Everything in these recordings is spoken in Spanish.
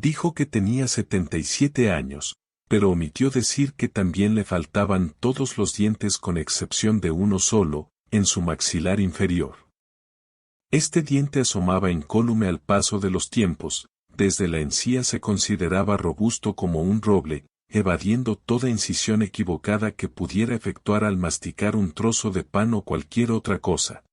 Dijo que tenía 77 años, pero omitió decir que también le faltaban todos los dientes con excepción de uno solo, en su maxilar inferior. Este diente asomaba incólume al paso de los tiempos, desde la encía se consideraba robusto como un roble, evadiendo toda incisión equivocada que pudiera efectuar al masticar un trozo de pan o cualquier otra cosa.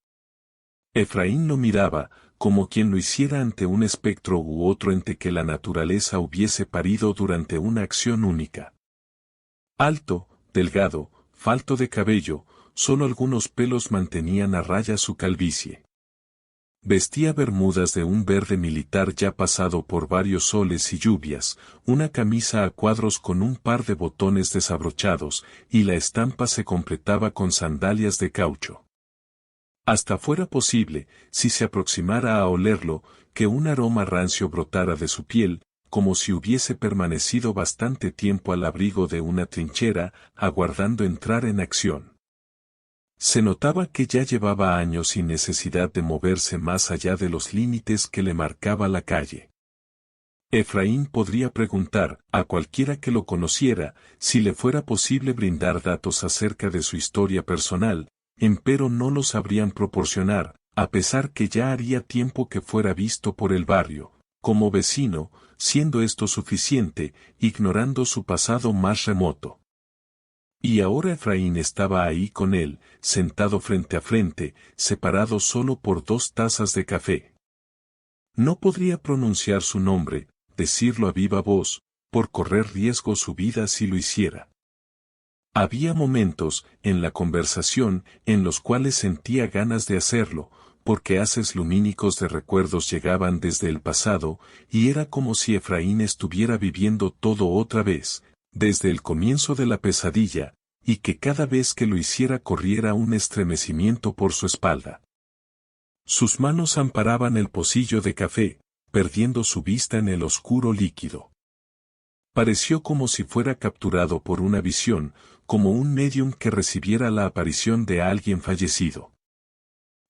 Efraín lo miraba, como quien lo hiciera ante un espectro u otro ente que la naturaleza hubiese parido durante una acción única. Alto, delgado, falto de cabello, solo algunos pelos mantenían a raya su calvicie. Vestía bermudas de un verde militar ya pasado por varios soles y lluvias, una camisa a cuadros con un par de botones desabrochados, y la estampa se completaba con sandalias de caucho. Hasta fuera posible, si se aproximara a olerlo, que un aroma rancio brotara de su piel, como si hubiese permanecido bastante tiempo al abrigo de una trinchera, aguardando entrar en acción. Se notaba que ya llevaba años sin necesidad de moverse más allá de los límites que le marcaba la calle. Efraín podría preguntar, a cualquiera que lo conociera, si le fuera posible brindar datos acerca de su historia personal, empero no los sabrían proporcionar, a pesar que ya haría tiempo que fuera visto por el barrio, como vecino, siendo esto suficiente, ignorando su pasado más remoto. Y ahora Efraín estaba ahí con él, sentado frente a frente, separado solo por 2 tazas de café. No podría pronunciar su nombre, decirlo a viva voz, por correr riesgo su vida si lo hiciera. Había momentos, en la conversación, en los cuales sentía ganas de hacerlo, porque haces lumínicos de recuerdos llegaban desde el pasado, y era como si Efraín estuviera viviendo todo otra vez, desde el comienzo de la pesadilla, y que cada vez que lo hiciera corriera un estremecimiento por su espalda. Sus manos amparaban el pocillo de café, perdiendo su vista en el oscuro líquido. Pareció como si fuera capturado por una visión, como un médium que recibiera la aparición de alguien fallecido.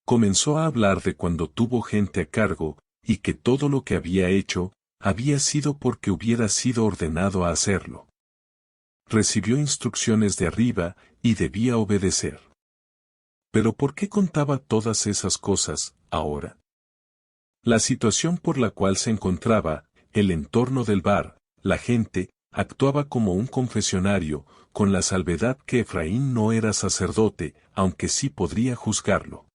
Comenzó a hablar de cuando tuvo gente a cargo, y que todo lo que había hecho, había sido porque hubiera sido ordenado a hacerlo. Recibió instrucciones de arriba, y debía obedecer. Pero ¿por qué contaba todas esas cosas, ahora? La situación por la cual se encontraba, el entorno del bar, la gente, actuaba como un confesionario, con la salvedad que Efraín no era sacerdote, aunque sí podría juzgarlo.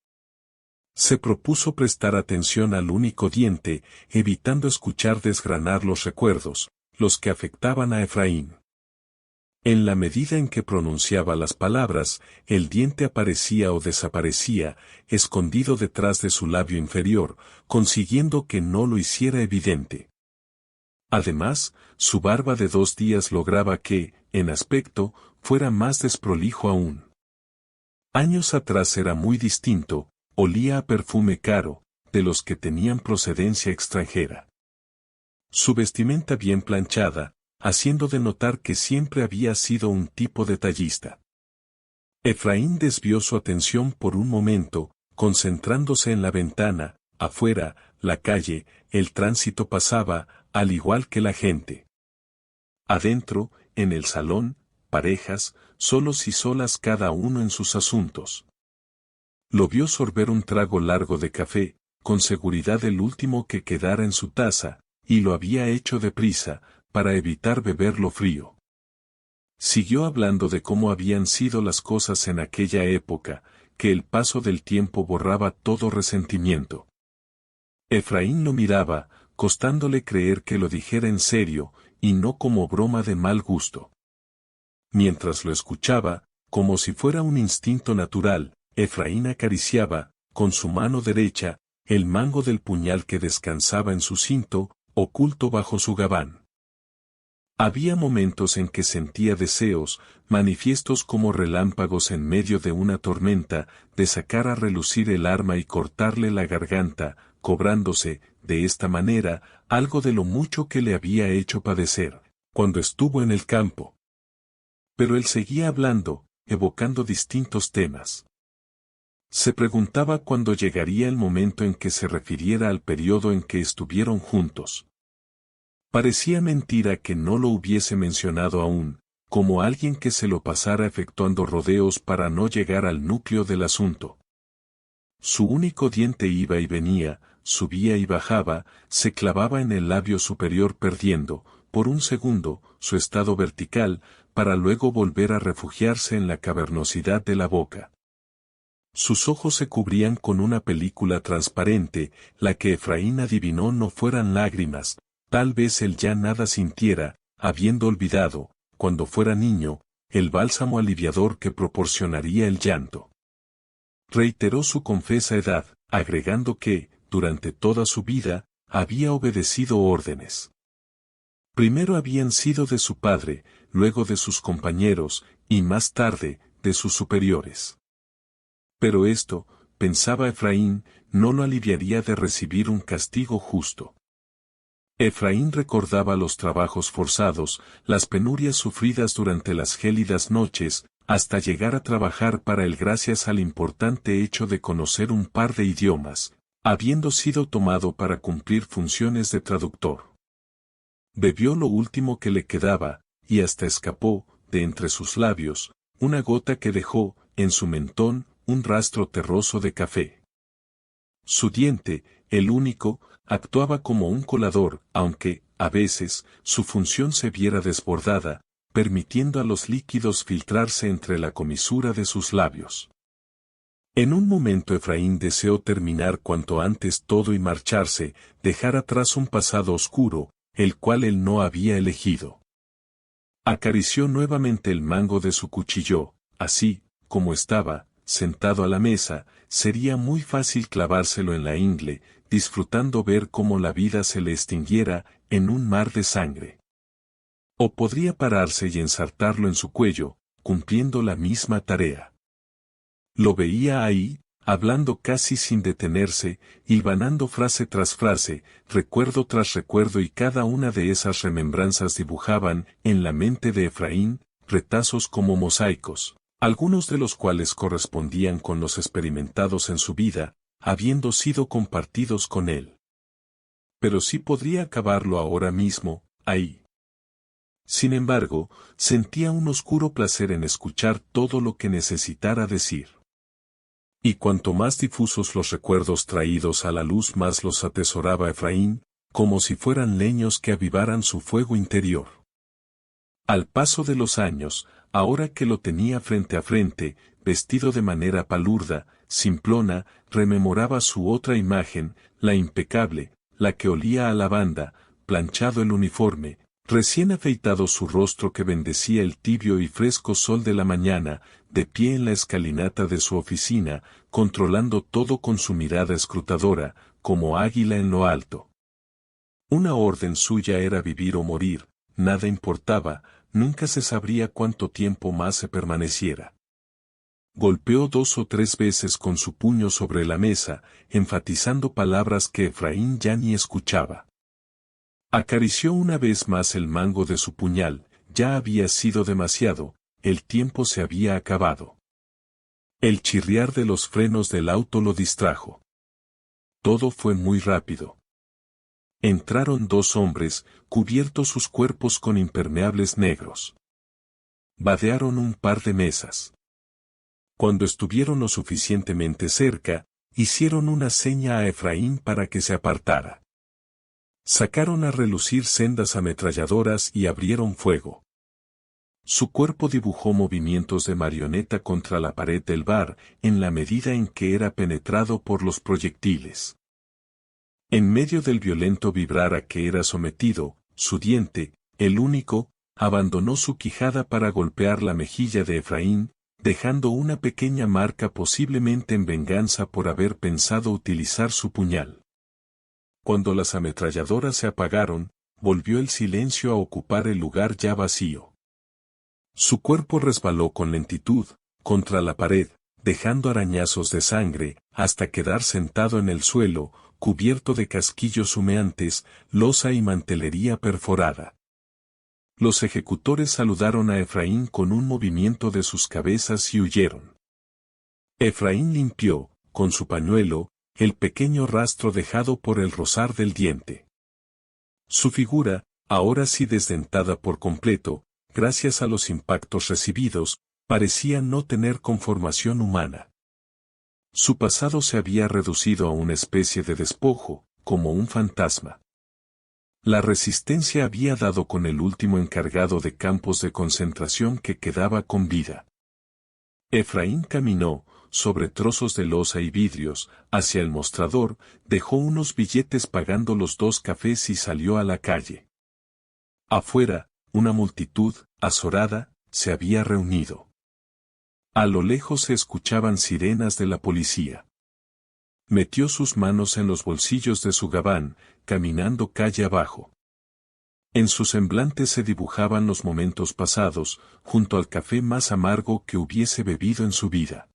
Se propuso prestar atención al único diente, evitando escuchar desgranar los recuerdos, los que afectaban a Efraín. En la medida en que pronunciaba las palabras, el diente aparecía o desaparecía, escondido detrás de su labio inferior, consiguiendo que no lo hiciera evidente. Además, su barba de 2 días lograba que, en aspecto, fuera más desprolijo aún. Años atrás era muy distinto, olía a perfume caro, de los que tenían procedencia extranjera. Su vestimenta bien planchada, haciendo de notar que siempre había sido un tipo detallista. Efraín desvió su atención por un momento, concentrándose en la ventana, afuera, la calle, el tránsito pasaba, al igual que la gente. Adentro, en el salón, parejas, solos y solas cada uno en sus asuntos. Lo vio sorber un trago largo de café, con seguridad el último que quedara en su taza, y lo había hecho deprisa, para evitar beberlo frío. Siguió hablando de cómo habían sido las cosas en aquella época, que el paso del tiempo borraba todo resentimiento. Efraín lo miraba, costándole creer que lo dijera en serio, y no como broma de mal gusto. Mientras lo escuchaba, como si fuera un instinto natural, Efraín acariciaba, con su mano derecha, el mango del puñal que descansaba en su cinto, oculto bajo su gabán. Había momentos en que sentía deseos, manifiestos como relámpagos en medio de una tormenta, de sacar a relucir el arma y cortarle la garganta, cobrándose, de esta manera, algo de lo mucho que le había hecho padecer, cuando estuvo en el campo. Pero él seguía hablando, evocando distintos temas. Se preguntaba cuándo llegaría el momento en que se refiriera al periodo en que estuvieron juntos. Parecía mentira que no lo hubiese mencionado aún, como alguien que se lo pasara efectuando rodeos para no llegar al núcleo del asunto. Su único diente iba y venía, subía y bajaba, se clavaba en el labio superior perdiendo, por un segundo, su estado vertical, para luego volver a refugiarse en la cavernosidad de la boca. Sus ojos se cubrían con una película transparente, la que Efraín adivinó no fueran lágrimas, tal vez él ya nada sintiera, habiendo olvidado, cuando fuera niño, el bálsamo aliviador que proporcionaría el llanto. Reiteró su confesa edad, agregando que, durante toda su vida, había obedecido órdenes. Primero habían sido de su padre, luego de sus compañeros, y más tarde, de sus superiores. Pero esto, pensaba Efraín, no lo aliviaría de recibir un castigo justo. Efraín recordaba los trabajos forzados, las penurias sufridas durante las gélidas noches, hasta llegar a trabajar para él gracias al importante hecho de conocer un par de idiomas, habiendo sido tomado para cumplir funciones de traductor. Bebió lo último que le quedaba, y hasta escapó, de entre sus labios, una gota que dejó, en su mentón, un rastro terroso de café. Su diente, el único, actuaba como un colador, aunque, a veces, su función se viera desbordada, permitiendo a los líquidos filtrarse entre la comisura de sus labios. En un momento Efraín deseó terminar cuanto antes todo y marcharse, dejar atrás un pasado oscuro, el cual él no había elegido. Acarició nuevamente el mango de su cuchillo, así, como estaba, sentado a la mesa, sería muy fácil clavárselo en la ingle, disfrutando ver cómo la vida se le extinguiera en un mar de sangre. O podría pararse y ensartarlo en su cuello, cumpliendo la misma tarea. Lo veía ahí, hablando casi sin detenerse, hilvanando frase tras frase, recuerdo tras recuerdo, y cada una de esas remembranzas dibujaban, en la mente de Efraín, retazos como mosaicos, algunos de los cuales correspondían con los experimentados en su vida, habiendo sido compartidos con él. Pero sí podría acabarlo ahora mismo, ahí. Sin embargo, sentía un oscuro placer en escuchar todo lo que necesitara decir. Y cuanto más difusos los recuerdos traídos a la luz, más los atesoraba Efraín, como si fueran leños que avivaran su fuego interior. Al paso de los años, ahora que lo tenía frente a frente, vestido de manera palurda, simplona, rememoraba su otra imagen, la impecable, la que olía a lavanda, planchado el uniforme, recién afeitado su rostro que bendecía el tibio y fresco sol de la mañana, de pie en la escalinata de su oficina, controlando todo con su mirada escrutadora, como águila en lo alto. Una orden suya era vivir o morir, nada importaba, nunca se sabría cuánto tiempo más se permaneciera. Golpeó 2 o 3 veces con su puño sobre la mesa, enfatizando palabras que Efraín ya ni escuchaba. Acarició una vez más el mango de su puñal, ya había sido demasiado, el tiempo se había acabado. El chirriar de los frenos del auto lo distrajo. Todo fue muy rápido. Entraron 2 hombres, cubiertos sus cuerpos con impermeables negros. Vadearon un par de mesas. Cuando estuvieron lo suficientemente cerca, hicieron una seña a Efraín para que se apartara. Sacaron a relucir sendas ametralladoras y abrieron fuego. Su cuerpo dibujó movimientos de marioneta contra la pared del bar, en la medida en que era penetrado por los proyectiles. En medio del violento vibrar a que era sometido, su diente, el único, abandonó su quijada para golpear la mejilla de Efraín, dejando una pequeña marca posiblemente en venganza por haber pensado utilizar su puñal. Cuando las ametralladoras se apagaron, volvió el silencio a ocupar el lugar ya vacío. Su cuerpo resbaló con lentitud, contra la pared, dejando arañazos de sangre, hasta quedar sentado en el suelo, cubierto de casquillos humeantes, losa y mantelería perforada. Los ejecutores saludaron a Efraín con un movimiento de sus cabezas y huyeron. Efraín limpió, con su pañuelo, el pequeño rastro dejado por el rozar del diente. Su figura, Ahora sí desdentada por completo, gracias a los impactos recibidos, parecía no tener conformación humana. Su pasado se había reducido a una especie de despojo, como un fantasma. La resistencia había dado con el último encargado de campos de concentración que quedaba con vida. Efraín caminó, sobre trozos de losa y vidrios, hacia el mostrador, dejó unos billetes pagando los 2 cafés y salió a la calle. Afuera, una multitud, azorada, se había reunido. A lo lejos se escuchaban sirenas de la policía. Metió sus manos en los bolsillos de su gabán, caminando calle abajo. En su semblante se dibujaban los momentos pasados, junto al café más amargo que hubiese bebido en su vida.